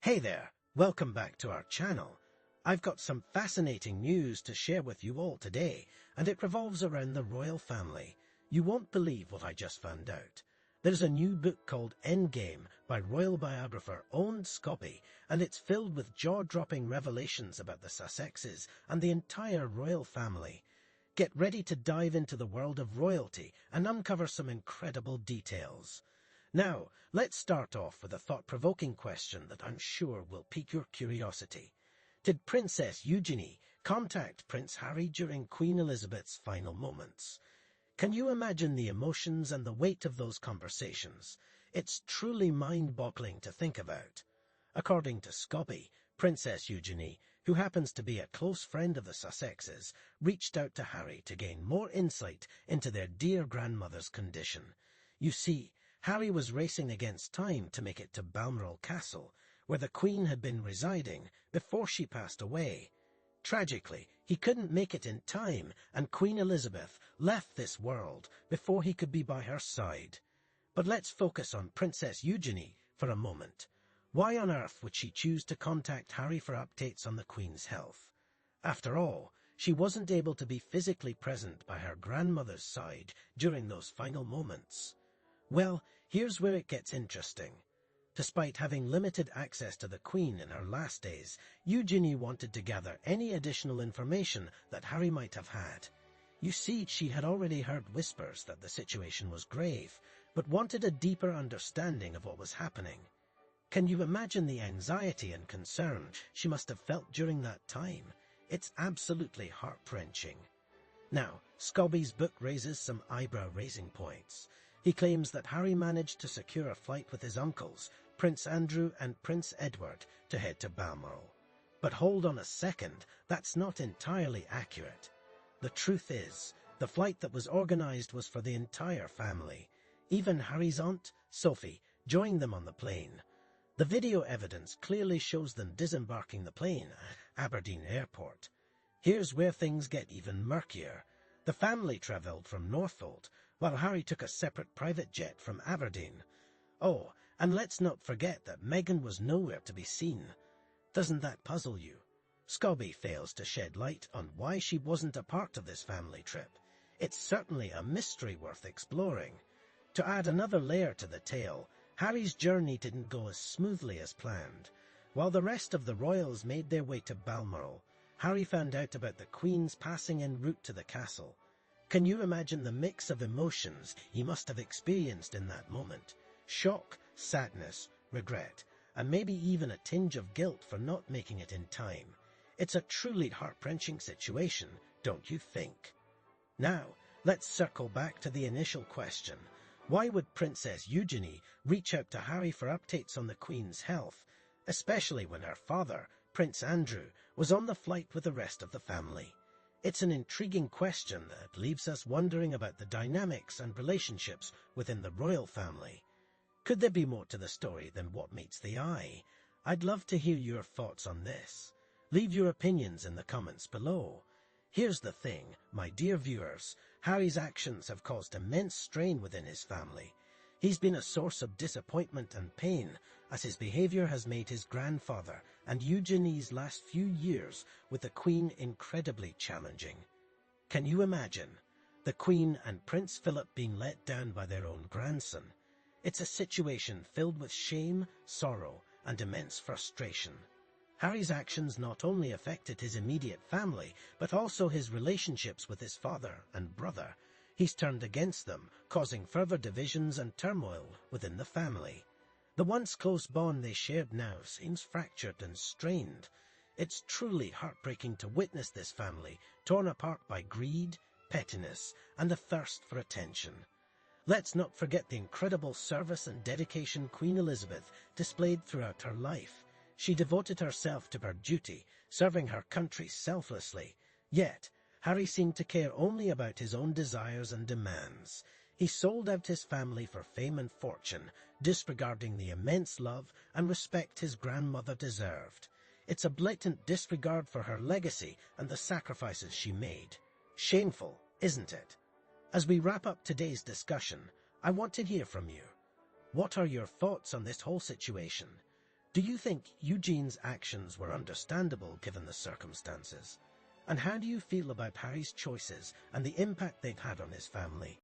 Hey there, welcome back to our channel. I've got some fascinating news to share with you all today, and it revolves around the royal family. You won't believe what I just found out. There's a new book called Endgame by royal biographer Owen Scobie, and it's filled with jaw-dropping revelations about the Sussexes and the entire royal family. Get ready to dive into the world of royalty and uncover some incredible details. Now, let's start off with a thought-provoking question that I'm sure will pique your curiosity. Did Princess Eugenie contact Prince Harry during Queen Elizabeth's final moments? Can you imagine the emotions and the weight of those conversations? It's truly mind-boggling to think about. According to Scobie, Princess Eugenie, who happens to be a close friend of the Sussexes, reached out to Harry to gain more insight into their dear grandmother's condition. You see, Harry was racing against time to make it to Balmoral Castle, where the Queen had been residing before she passed away. Tragically, he couldn't make it in time, and Queen Elizabeth left this world before he could be by her side. But let's focus on Princess Eugenie for a moment. Why on earth would she choose to contact Harry for updates on the Queen's health? After all, she wasn't able to be physically present by her grandmother's side during those final moments. Well, here's where it gets interesting. Despite having limited access to the Queen in her last days, Eugenie wanted to gather any additional information that Harry might have had. You see, she had already heard whispers that the situation was grave, but wanted a deeper understanding of what was happening. Can you imagine the anxiety and concern she must have felt during that time? It's absolutely heart-wrenching. Now, Scobie's book raises some eyebrow-raising points. He claims that Harry managed to secure a flight with his uncles, Prince Andrew and Prince Edward, to head to Balmoral. But hold on a second, that's not entirely accurate. The truth is, the flight that was organised was for the entire family. Even Harry's aunt, Sophie, joined them on the plane. The video evidence clearly shows them disembarking the plane at Aberdeen Airport. Here's where things get even murkier. The family travelled from Northolt, while Harry took a separate private jet from Aberdeen. Oh, and let's not forget that Meghan was nowhere to be seen. Doesn't that puzzle you? Scobie fails to shed light on why she wasn't a part of this family trip. It's certainly a mystery worth exploring. To add another layer to the tale, Harry's journey didn't go as smoothly as planned. While the rest of the royals made their way to Balmoral, Harry found out about the Queen's passing en route to the castle. Can you imagine the mix of emotions he must have experienced in that moment? Shock, sadness, regret, and maybe even a tinge of guilt for not making it in time. It's a truly heart-wrenching situation, don't you think? Now, let's circle back to the initial question. Why would Princess Eugenie reach out to Harry for updates on the Queen's health, especially when her father, Prince Andrew, was on the flight with the rest of the family? It's an intriguing question that leaves us wondering about the dynamics and relationships within the royal family. Could there be more to the story than what meets the eye? I'd love to hear your thoughts on this. Leave your opinions in the comments below. Here's the thing, my dear viewers, Harry's actions have caused immense strain within his family. He's been a source of disappointment and pain, as his behaviour has made his grandfather and Eugenie's last few years with the Queen incredibly challenging. Can you imagine? The Queen and Prince Philip being let down by their own grandson. It's a situation filled with shame, sorrow, and immense frustration. Harry's actions not only affected his immediate family, but also his relationships with his father and brother. He's turned against them, causing further divisions and turmoil within the family. The once close bond they shared now seems fractured and strained. It's truly heartbreaking to witness this family torn apart by greed, pettiness, and a thirst for attention. Let's not forget the incredible service and dedication Queen Elizabeth displayed throughout her life. She devoted herself to her duty, serving her country selflessly. Yet, Harry seemed to care only about his own desires and demands. He sold out his family for fame and fortune, disregarding the immense love and respect his grandmother deserved. It's a blatant disregard for her legacy and the sacrifices she made. Shameful, isn't it? As we wrap up today's discussion, I want to hear from you. What are your thoughts on this whole situation? Do you think Eugene's actions were understandable given the circumstances? And how do you feel about Harry's choices and the impact they've had on his family?